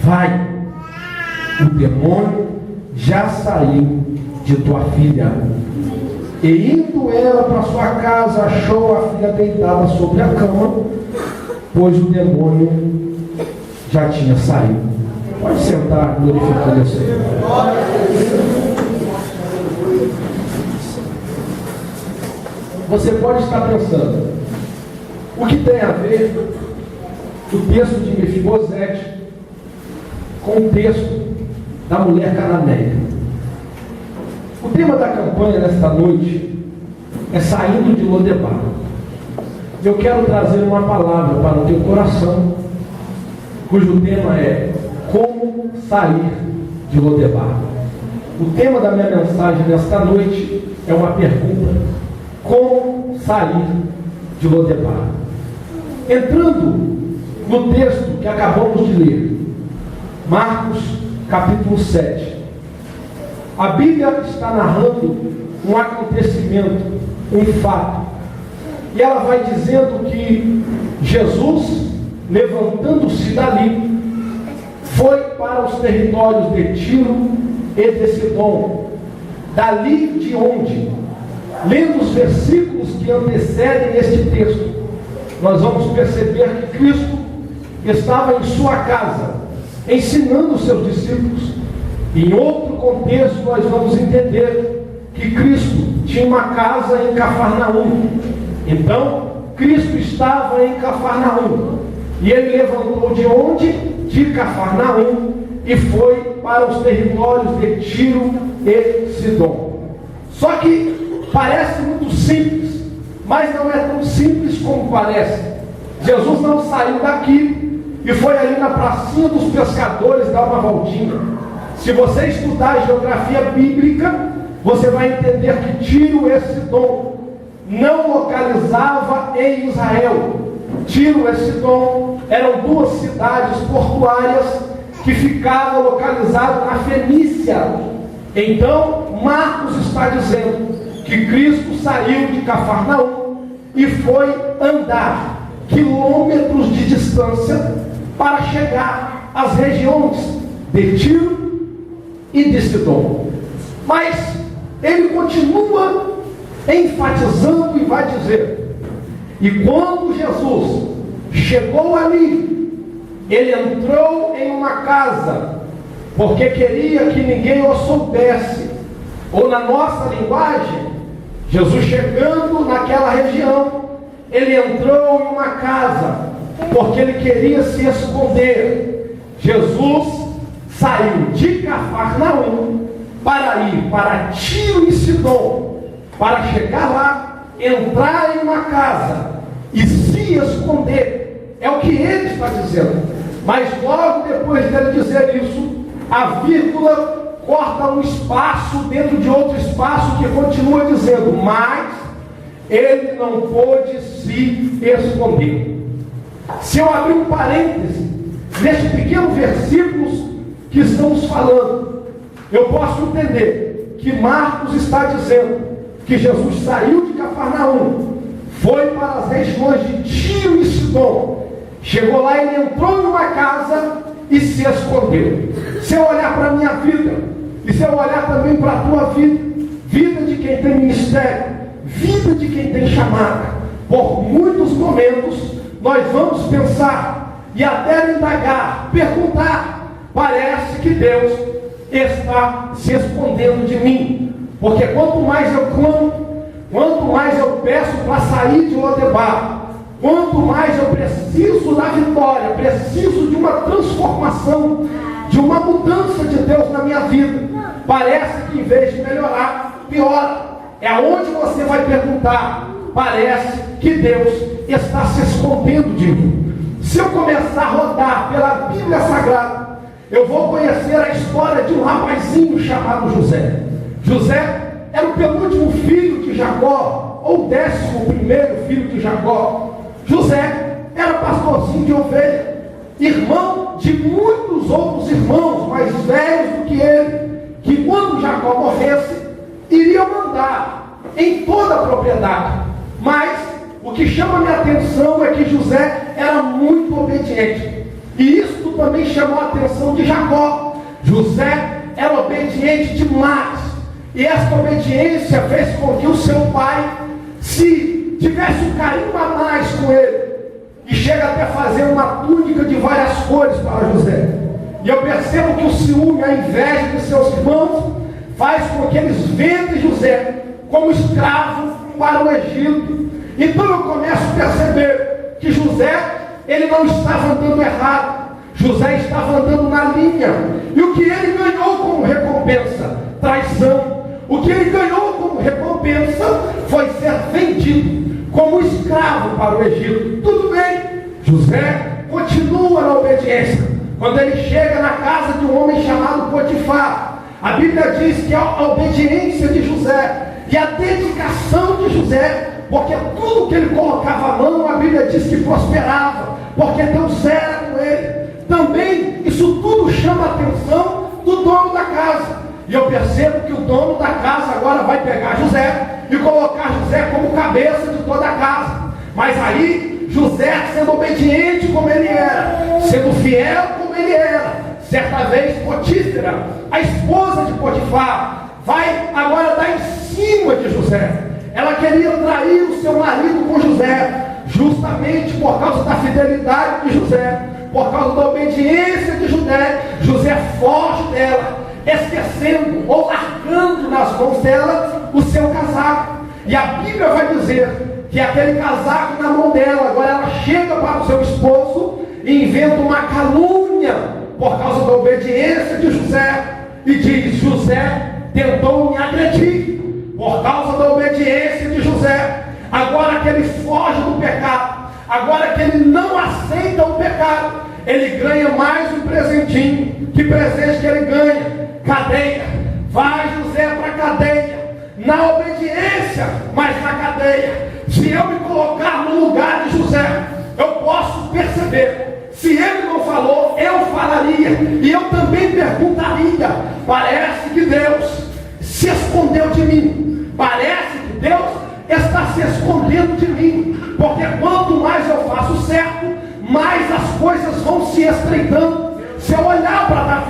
Vai, o demônio já saiu de tua filha. E indo ela para sua casa, achou a filha deitada sobre a cama, pois o demônio já tinha saído. Pode sentar, glorificando o Senhor. Você pode estar pensando, o que tem a ver o texto de Mefibosete com o texto da mulher cananeia? O tema da campanha nesta noite é saindo de Lodebar. Eu quero trazer uma palavra para o teu coração, cujo tema é como sair de Lodebar. O tema da minha mensagem nesta noite é uma pergunta: como sair de Lodebar? Entrando no texto que acabamos de ler, Marcos capítulo 7, a Bíblia está narrando um acontecimento, um fato, e ela vai dizendo que Jesus, levantando-se dali, foi para os territórios de Tiro e de Sidom, dali de onde, lendo os versículos que antecedem este texto, nós vamos perceber que Cristo estava em sua casa, ensinando os seus discípulos. Em outro contexto, nós vamos entender que Cristo tinha uma casa em Cafarnaum. Então, Cristo estava em Cafarnaum, e ele levantou de onde? De Cafarnaum, e foi para os territórios de Tiro e Sidom. Só que parece muito simples, mas não é tão simples como parece. Jesus não saiu daqui e foi ali na pracinha dos pescadores dar uma voltinha. Se você estudar a geografia bíblica, você vai entender que Tiro e Sidom não localizava em Israel. Tiro e Sidom eram duas cidades portuárias que ficavam localizadas na Fenícia. Então, Marcos está dizendo que Cristo saiu de Cafarnaum e foi andar quilômetros de distância para chegar às regiões de Tiro e de Sidom. Mas ele continua enfatizando e vai dizer: e quando Jesus chegou ali, ele entrou em uma casa, porque queria que ninguém o soubesse. Ou na nossa linguagem, Jesus chegando naquela região, ele entrou em uma casa, porque ele queria se esconder. Jesus saiu de Cafarnaum para ir para Tiro e Sidom, para chegar lá, entrar em uma casa e se esconder. É o que ele está dizendo. Mas logo depois dele dizer isso, a vírgula corta um espaço dentro de outro espaço que continua dizendo: mas ele não pôde se esconder. Se eu abrir um parêntese neste pequeno versículo que estamos falando, eu posso entender que Marcos está dizendo que Jesus saiu de Cafarnaum, foi para as regiões de Tiro e Sidom, chegou lá e ele entrou numa casa e se escondeu. Se eu olhar para a minha vida, e se eu olhar também para a tua vida, vida de quem tem ministério, vida de quem tem chamada, por muitos momentos nós vamos pensar e até indagar, perguntar: parece que Deus está se escondendo de mim, porque quanto mais eu clamo, quanto mais eu peço para sair de Lodebar, quanto mais eu preciso da vitória, preciso de uma transformação, de uma mudança de Deus na minha vida, parece que em vez de melhorar, piora. É aonde você vai perguntar: parece que Deus está se escondendo de mim. Se eu começar a rodar pela Bíblia Sagrada, eu vou conhecer a história de um rapazinho chamado José. José era o penúltimo filho de Jacó, ou 11º filho de Jacó. José era pastorzinho de ovelha, irmão de muitos outros irmãos mais velhos do que ele, que quando Jacó morresse, iriam mandar em toda a propriedade. Mas o que chama a minha atenção é que José era muito obediente. E isso também chamou a atenção de Jacó. José era obediente demais. E esta obediência fez com que o seu pai se tivesse um carinho a mais com ele. E chega até fazer uma túnica de várias cores para José. E eu percebo que o ciúme, a inveja de seus irmãos, faz com que eles vendem José como escravo para o Egito. Então eu começo a perceber que José, ele não estava andando errado. José estava andando na linha. E o que ele ganhou como recompensa? Traição. O que ele ganhou como recompensa foi ser vendido como escravo para o Egito. Tudo bem. José continua na obediência. Quando ele chega na casa de um homem chamado Potifar, a Bíblia diz que a obediência de José e a dedicação de José, porque tudo que ele colocava a mão, a Bíblia diz que prosperava, porque Deus era com ele. Também isso tudo chama a atenção do dono da casa. E eu percebo que o dono da casa agora vai pegar José e colocar José como cabeça de toda a casa. Mas aí José, sendo obediente como ele era, sendo fiel como ele era, certa vez Potífera, a esposa de Potifar, vai agora dar em cima de José. Ela queria trair o seu marido com José, justamente por causa da fidelidade de José, por causa da obediência de José. José foge dela, esquecendo ou largando nas mãos dela o seu casaco. E a Bíblia vai dizer que aquele casaco na mão dela, agora ela chega para o seu esposo e inventa uma calúnia por causa da obediência de José e diz: José tentou me agredir. Por causa da obediência de José, agora que ele foge do pecado, agora que ele não aceita o pecado, ele ganha mais um presentinho. Que presente que ele ganha? Cadeia. Vai José para a cadeia, na obediência, mas na cadeia. Se eu me colocar no lugar de José, eu posso perceber. Se ele não falou, eu falaria. E eu também perguntaria: parece que Deus se escondeu de mim. Parece que Deus está se escondendo de mim. Porque quanto mais eu faço certo, mais as coisas vão se estreitando. Se eu olhar para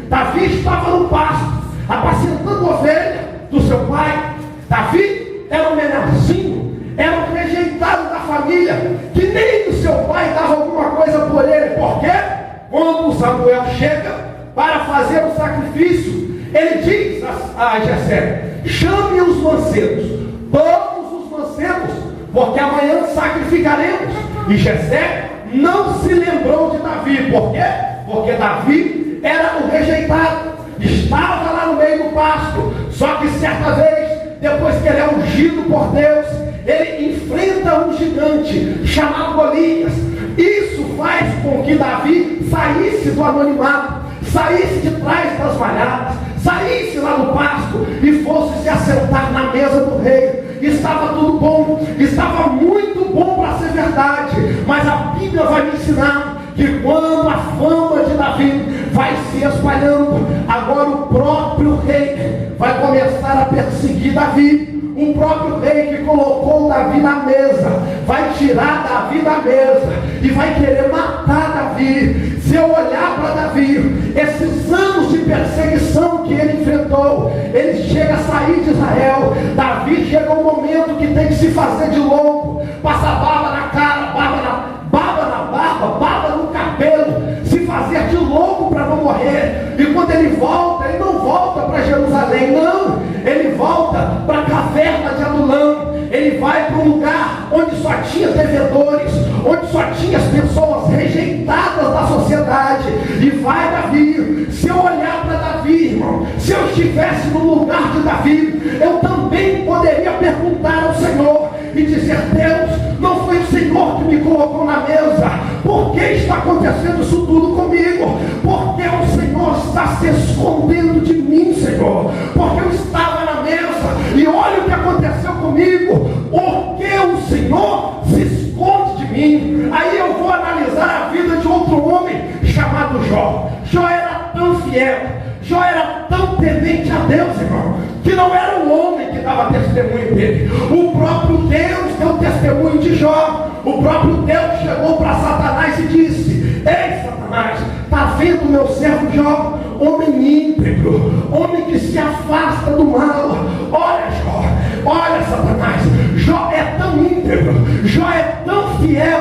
Davi estava no pasto, apacentando a ovelha do seu pai. Davi era um menorzinho, era um rejeitado da família, que nem o seu pai dava alguma coisa por ele. Por quê? Quando Samuel chega para fazer o sacrifício, ele diz a Jessé: chame os mancebos, todos os mancebos, porque amanhã sacrificaremos. E Jessé não se lembrou de Davi. Por quê? Porque Davi era o rejeitado, estava lá no meio do pasto. Só que certa vez, depois que ele é ungido por Deus, ele enfrenta um gigante chamado Golias. Isso faz com que Davi saísse do anonimato, saísse de trás das malhadas, saísse lá do pasto e fosse se assentar na mesa do rei. Estava tudo bom, estava muito bom para ser verdade, mas a Bíblia vai me ensinar que quando a fama de Davi vai se espalhando, agora o próprio rei vai começar a perseguir Davi. O próprio rei que colocou Davi na mesa vai tirar Davi da mesa e vai querer matar Davi. Se eu olhar para Davi, esses anos de perseguição que ele enfrentou, ele chega a sair de Israel. Davi chega um momento que tem que se fazer de louco, passar baba na cara, baba na barba, baba no cabelo, se fazer de louco para não morrer. E quando ele volta, ele não volta para Jerusalém, não, ele volta para a caverna de Adulão. Ele vai para um lugar onde só tinha devedores, onde só tinha as pessoas rejeitadas da sociedade. E vai Davi. Se eu olhar para Davi, irmão, se eu estivesse no lugar de Davi, eu também poderia perguntar ao Senhor e dizer: Deus, não foi o Senhor que me colocou na mesa? Por que está acontecendo isso tudo comigo? Porque o Senhor está se escondendo de mim, Senhor. Porque eu estava na mesa e olha o que aconteceu comigo. Por que o Senhor se esconde de mim? Aí eu vou analisar a vida de outro homem chamado Jó. Jó era tão fiel, Jó era tão temente a Deus, irmão, que não era o homem que dava testemunho dele. O próprio Deus deu testemunho de Jó. O próprio Deus chegou para Satanás e disse: ei, Satanás, Satanás, está vendo meu servo Jó, homem íntegro, homem que se afasta do mal. Olha Jó, olha Satanás, Jó é tão íntegro, Jó é tão fiel,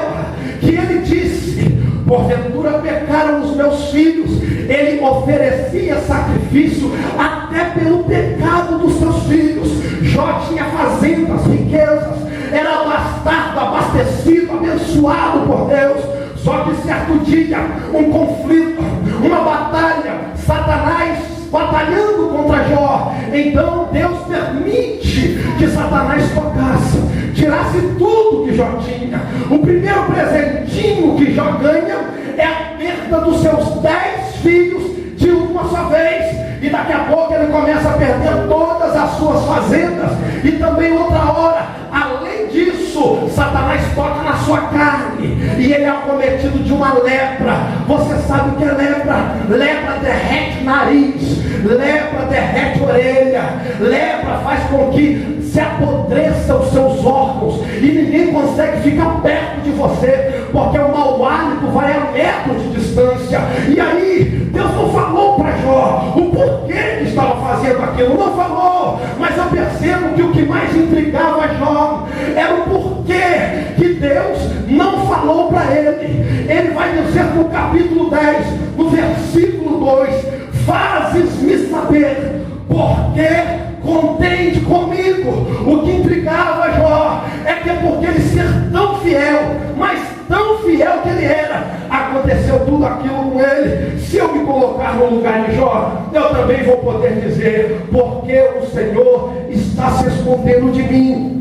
que ele disse: porventura pecaram os meus filhos. Ele oferecia sacrifício até pelo pecado dos seus filhos. Jó tinha fazendas, riquezas, era bastardo, abastecido, abençoado por Deus. Só que certo dia, um conflito, uma batalha, Satanás batalhando contra Jó. Então Deus permite que Satanás tocasse, tirasse tudo que Jó tinha. O primeiro presentinho que Jó ganha é a perda dos seus 10 filhos de uma só vez. E daqui a pouco ele começa a perder todas as suas fazendas. E também outra hora, além disso, Satanás toca na sua carne e ele é acometido de uma lepra. Você sabe o que é lepra? Lepra derrete nariz, lepra derrete orelha, lepra faz com que se apodreça os seus órgãos e ninguém consegue ficar perto de você, porque o mau hálito vai a metro de distância. E aí Deus não falou para Jó o porquê que estava fazendo aquilo, não falou. Mas eu percebo que o que mais intrigava Jó era o porquê que Deus não falou para ele. Ele vai dizer no capítulo 10, no versículo 2: fazes-me saber porque contende comigo. O que intrigava Jó é que porque ele ser tão fiel, mas tão fiel que ele era, aconteceu tudo aquilo com ele. Se eu me colocar no lugar de Jó, eu também vou poder dizer: porque o Senhor está se escondendo de mim.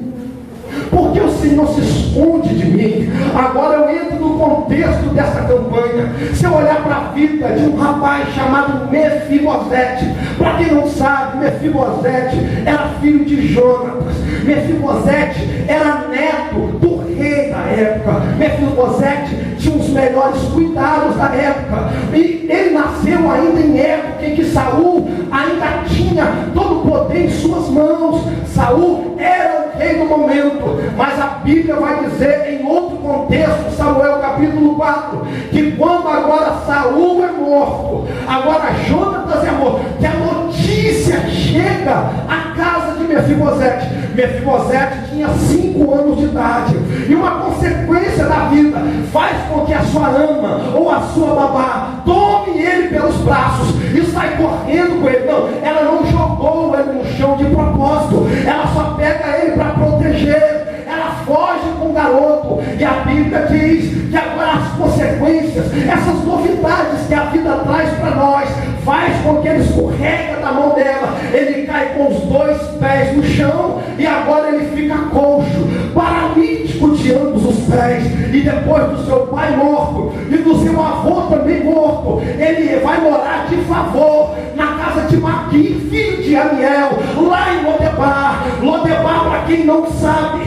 Porque o Senhor se esconde de mim. Agora eu entro no contexto dessa campanha. Se eu olhar para a vida de um rapaz chamado Mefibosete, para quem não sabe, Mefibosete era filho de Jonatas. Mefibosete era neto do rei da época. Mefibosete tinha os melhores cuidados da época. E ele nasceu ainda em época em que Saul ainda tinha todo o poder em suas mãos. Saul era o rei do momento. Mas a Bíblia vai dizer em outro contexto, Samuel capítulo 4, que quando agora Saul é morto, agora Jonatas é morto, que a notícia chega à casa de Mefibosete. Mefibosete tinha 5 anos de idade, e uma consequência da vida faz com que a sua ama ou a sua babá tome ele pelos braços e sai correndo com ele. Não, ela não jogou ele no chão de propósito, ela só pega ele para proteger. Ela foge com o garoto, e a Bíblia diz que agora as consequências, essas novidades que a vida traz para nós, faz com que ele escorrega da mão dela, ele cai com os 2 pés no chão, e agora ele fica coxo, paralítico de ambos os pés. E depois do seu pai morto e do seu avô também morto, ele vai morar de favor na casa de Maqui, filho de Amiel, lá em Lodebar. Lodebar, para quem não sabe,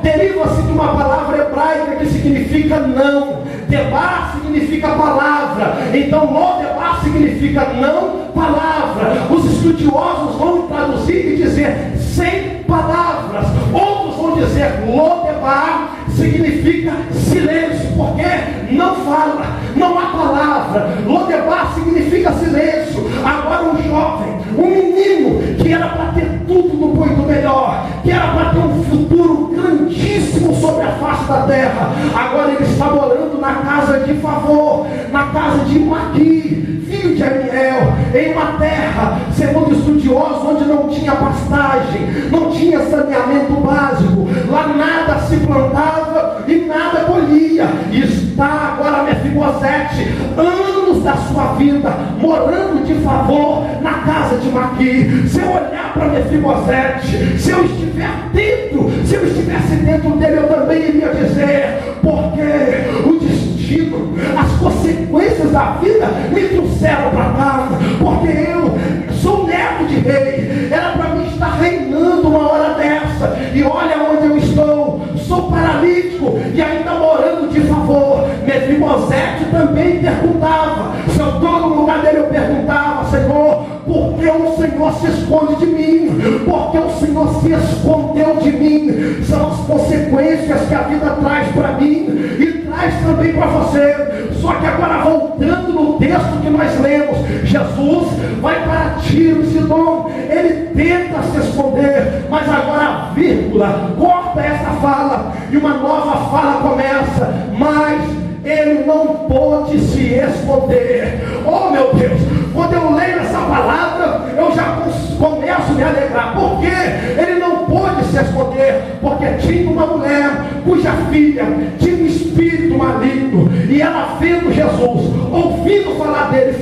deriva-se de uma palavra hebraica que significa não. Debar significa palavra. Então Lodebar significa não palavra. Os estudiosos vão traduzir e dizer sem palavras. Outros vão dizer Lodebar significa silêncio, porque não fala, não há palavra. Lodebar significa silêncio. Agora um jovem, um menino que era para ter tudo do bom e do melhor, que era para ter um futuro grandíssimo sobre a face da terra, agora ele está morando na casa de favor, na casa de Maqui, filho de Amiel, em uma terra, segundo estudiosos, onde não tinha pastagem, não tinha saneamento básico, lá nada se plantava e nada colhia. E está agora Mefibosete, anos da sua vida, morando de favor na casa de Maqui. Se eu olhar para Mefibosete, se eu estiver dentro, se eu estivesse dentro dele, eu também iria dizer: porque o destino, as consequências da vida me trouxeram para cá, porque eu sou neto de rei, era para mim estar reinando uma hora dessa, e olha onde eu estou, sou paralítico e ainda morando de favor. Mefibosete também perguntava, se eu estou no lugar dele, eu perguntava: Senhor, por que o Senhor se esconde de mim? Por que o Senhor se escondeu de mim? São as consequências que a vida traz para mim e traz faz também para você. Só que agora, voltando no texto que nós lemos, Jesus vai para Tiro e Sidom. Ele tenta se esconder, mas agora, vírgula, corta essa fala e uma nova fala começa. Mas ele não pôde se esconder. Oh meu Deus, quando eu leio essa palavra, eu já começo a me alegrar. Por quê? Ele não pôde se esconder, porque tinha uma mulher cuja filha tinha um espírito maligno, e ela vendo Jesus, ouvindo falar dele,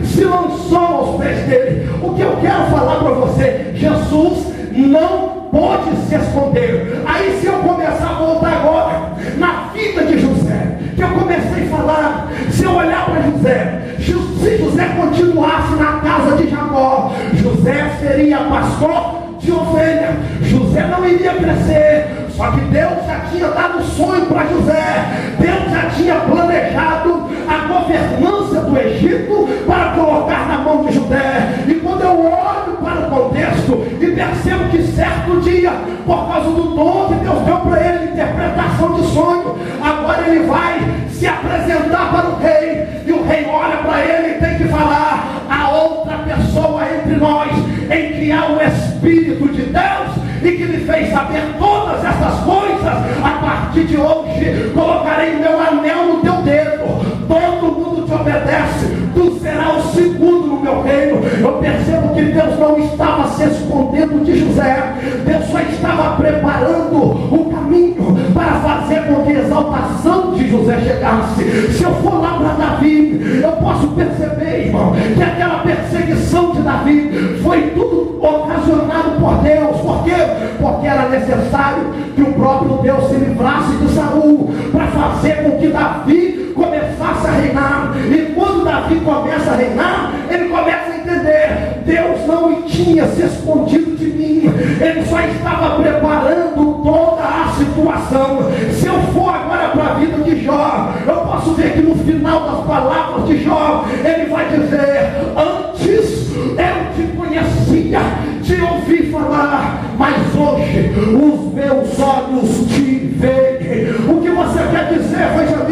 se lançou aos pés dele. O que eu quero falar para você, Jesus não pôde se esconder. Aí, se eu começar a voltar agora na vida de José, que eu comecei a falar, se eu olhar para José, se José continuasse na casa de Jacó, José seria pastor de ovelha. José não iria crescer. Só que Deus já tinha dado sonho para José. Deus já tinha planejado a governança do Egito para colocar na mão de José. E quando eu olho para o contexto e percebo que certo dia, por causa do dom que Deus deu para ele, interpretação de sonho, agora ele vai se apresentar para o rei, e o rei olha para ele e tem que falar: a outra pessoa entre nós em que há o Espírito de Deus e que me fez saber todas essas coisas, a partir de hoje colocarei meu anel no teu dedo, todo mundo te obedece, tu serás o segundo no meu reino. Eu percebo que Deus não estava se escondendo de José, Deus só estava preparando o caminho para fazer com que a exaltação de José chegasse. Se eu for lá para Davi, eu posso perceber, irmão, que aquela perseguição de Davi foi tudo ocasionado por Deus. Por quê? Porque era necessário que o próprio Deus se livrasse de Saul, para fazer com que Davi começasse a reinar. E quando Davi começa a reinar, ele começa a entender: Deus não tinha se escondido de mim, ele só estava preparando toda a situação. Se eu for agora para a vida de Jó, eu posso ver que no final das palavras de Jó, ele vai dizer: antes eu te conhecia, te ouvi falar, mas hoje os meus olhos te veem. O que você quer dizer, evangelista?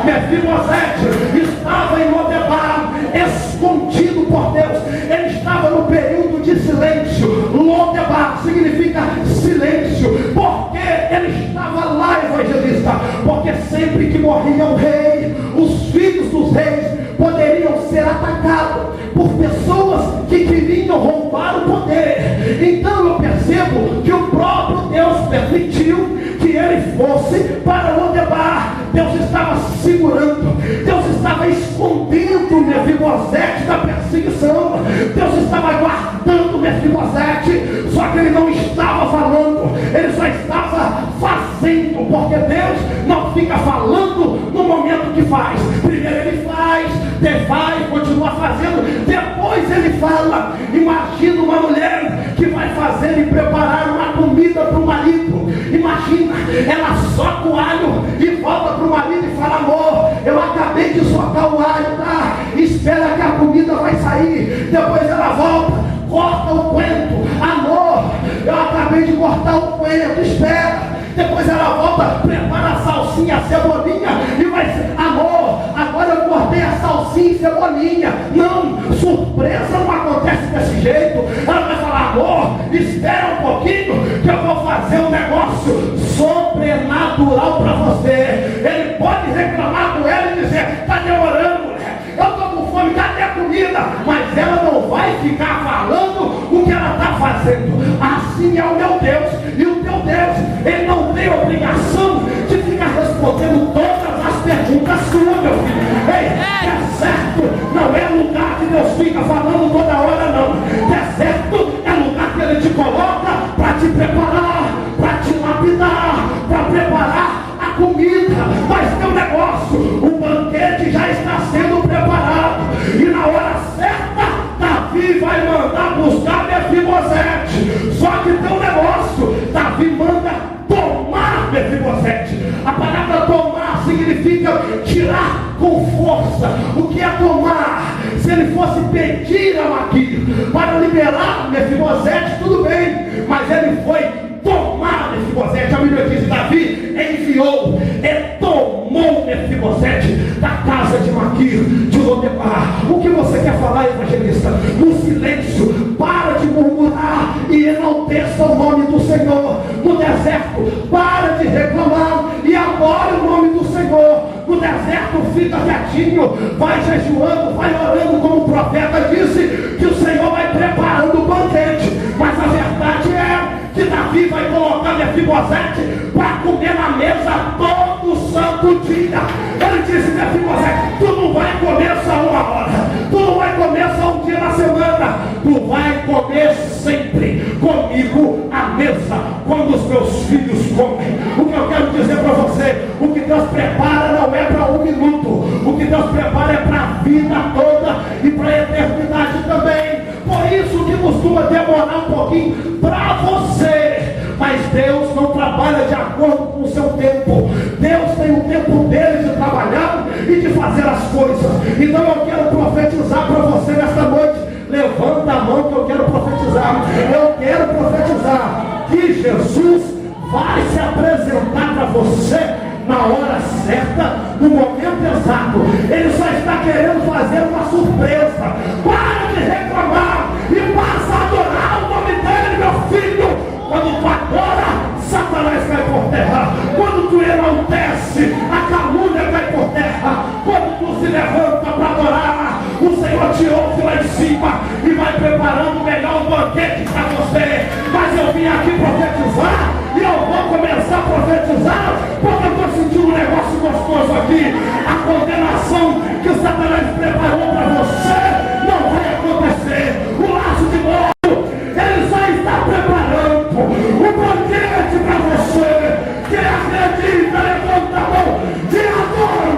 Mefibosete estava em Lodebar, escondido por Deus. Ele estava no período de silêncio. Lodebar significa silêncio. Por que ele estava lá, evangelista? Porque sempre que morria um rei, os filhos dos reis poderiam ser atacados por pessoas que queriam roubar o poder. Então eu percebo que o próprio Deus permitiu que ele fosse para Lodebar. Deus estava segurando, Deus estava escondendo Mefibosete da perseguição, Deus estava guardando Mefibosete, só que ele não estava falando, ele só estava fazendo, porque Deus não fica falando no momento que faz. Primeiro ele faz, continua fazendo, depois ele fala. Imagina uma mulher que vai fazer e preparar uma comida para o marido. Imagina, ela soca o alho e volta para o marido e fala: amor, eu acabei de socar o alho, tá? Espera que a comida vai sair. Depois ela volta, corta o coentro. Amor, eu acabei de cortar o coentro, espera. Depois ela volta, prepara a salsinha, a cebolinha, e vai ser: amor, agora eu cortei a salsinha e cebolinha. Não, surpresa não acontece desse jeito. Ela vai falar: amor, espera um pouquinho que eu vou fazer um negócio sobrenatural para você. Ele pode reclamar com ela e dizer: está demorando, mulher, eu estou com fome, cadê a comida? Mas ela não vai ficar falando o que ela está fazendo. Assim é o meu Deus. E o teu Deus, ele não tem obrigação de ficar respondendo todas as perguntas suas, meu filho. Ei, deserto não é lugar que Deus fica falando toda hora, não. Deserto é lugar que ele te coloca para te preparar, para te lapidar, para preparar a comida. Mas tem um negócio: o banquete já está sendo preparado, e na hora certa Davi vai mandar buscar Mefibosete. Só que tem um negócio: Davi manda tomar Mefibosete. A palavra tomar significa tirar com força. O que é tomar? Se ele fosse pedir a Maquia para liberar Mefibosete, tudo bem, mas ele foi tomar Mefibosete. Mefibosete. A Bíblia diz: Davi enviou e tomou Mefibosete da casa de Maquir, de Lodebar. O que você quer falar, evangelista? No silêncio, para de murmurar e enalteça o nome do Senhor. No deserto, para de reclamar e adore o nome do Senhor. No deserto, fica quietinho, vai jejuando, vai orando, como o profeta disse, que o Senhor vai preparando o banquete. Mas a verdade é que Davi vai colocar Mefibosete para comer na mesa todo santo dia. Ele disse: Mefibosete, tu não vai comer só uma hora, tu não vai comer só um dia na semana, tu vai comer sempre comigo à mesa, quando os meus filhos comem. O que eu quero dizer para você, o que Deus prepara não é para um minuto, o que Deus prepara é para a vida toda e para a eternidade também. Por isso que costuma demorar um pouquinho para você, mas Deus não trabalha de acordo com o seu tempo. Deus tem o tempo dele de trabalhar e de fazer as coisas. Então eu quero profetizar para você nesta noite. Levanta a mão que eu quero profetizar. Eu quero profetizar que Jesus vai se apresentar para você na hora certa, no momento exato. Ele só está querendo fazer uma surpresa. Para de reclamar e passa a adorar o nome dele, meu filho. Quando tu adora, Satanás cai por terra. Quando tu enaltece, a calúnia cai por terra. Quando tu se levanta para adorar, o Senhor te ouve lá em cima e vai preparando o melhor banquete para você. Mas eu vim aqui profetizar e eu vou começar a profetizar, porque eu estou sentindo um negócio gostoso aqui. A condenação que o Satanás preparou para você não vai acontecer. O laço de morte, ele já está preparando o banquete para você. Quem acredita, levanta a mão e adora.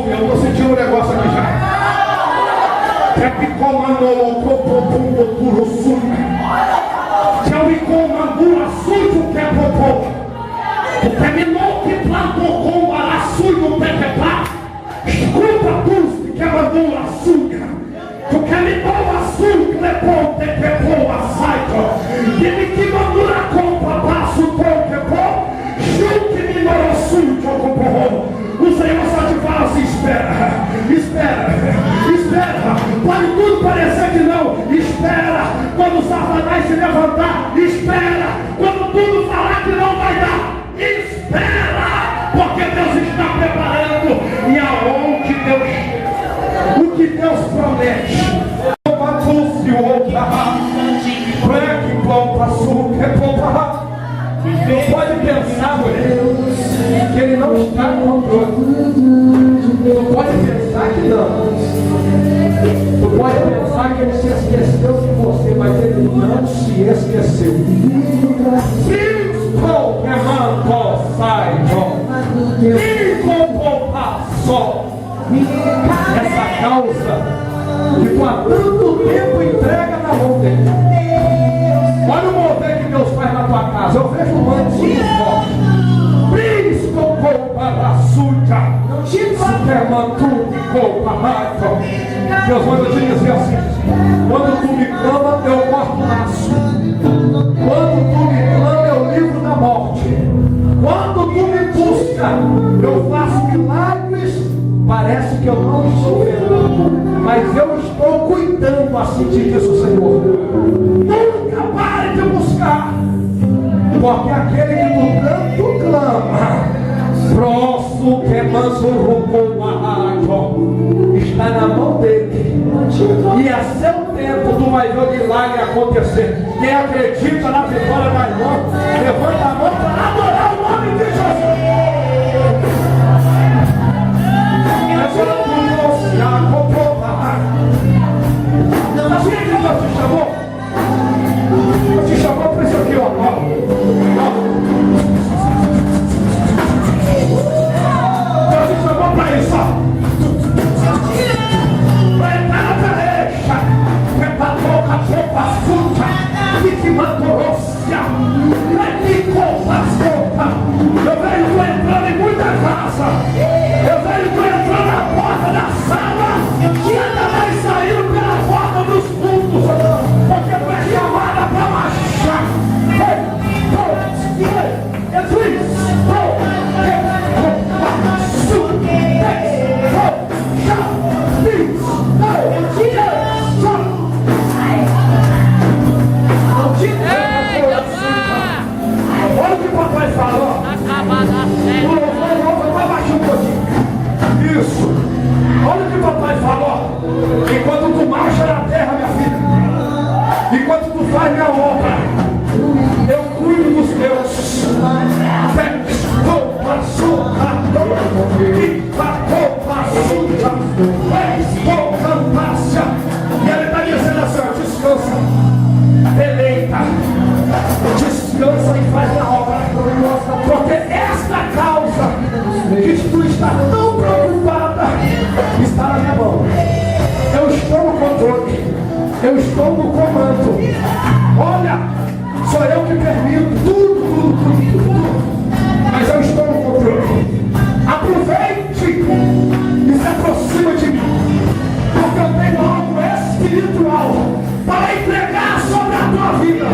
Eu estou sentindo um negócio aqui já. É que comandou o corpo puro sul. Já me comandou a sul que é popô. O terminou que plantou com o araçu do pequepá. Escuta tu que mandou a sul. Tu que me deu a sul que levou te pegou a saito. E me que mandou a compra passo teu que pô. Junto me deu a sul que ocupou. O Senhor só te fala assim: espera, espera, espera. Pode tudo parecer que não. Espera. Quando o Satanás se levantar, espera. Quando tudo falar que não vai dar, espera. Porque Deus está preparando. E aonde Deus chega, o que Deus promete, não pode pensar, Deus, que ele não está no controle. Tu pode pensar que não. Tu pode pensar que ele se esqueceu de você, mas ele não se esqueceu. Cristo que mandou sair, essa causa que tu há tanto tempo entrega na mão dele. Olha o mover que Deus faz na tua casa. Eu vejo um antes de forte. Cristo para a suja. Deus manda te dizer assim: quando tu me clama, eu corto o laço. Quando tu me clama, eu livro da morte. Quando tu me busca, eu faço milagres. Parece que eu não estou vendo, mas eu estou cuidando, assim te diz o Senhor. Nunca pare de buscar, porque aquele que tu tanto clama, próximo que manso rumo a está na mão dele. E a seu tempo tu vai ver o milagre acontecer. Quem acredita na vitória das mãos, levanta a mão para adorar o nome de Jesus. Mas quem que Deus te chamou? Deus te chamou para isso aqui, ó. Deus te chamou para isso, ó. Para entrar na peleja, para boca, roupa, fruta, e que mandou-se Isso. Olha o que o papai falou. Enquanto tu marcha na terra, minha filha, enquanto tu faz minha obra, eu cuido dos meus. E ele está dizendo assim, ó, descansa, deleita, descansa e faz a obra, porque esta causa que tu está tão preocupada está na minha mão. Eu estou no controle, eu estou no comando. Olha, sou eu que permito tudo, mas eu estou no controle. Aproveite e se aproxima de mim, porque eu tenho algo espiritual para entregar sobre a tua vida.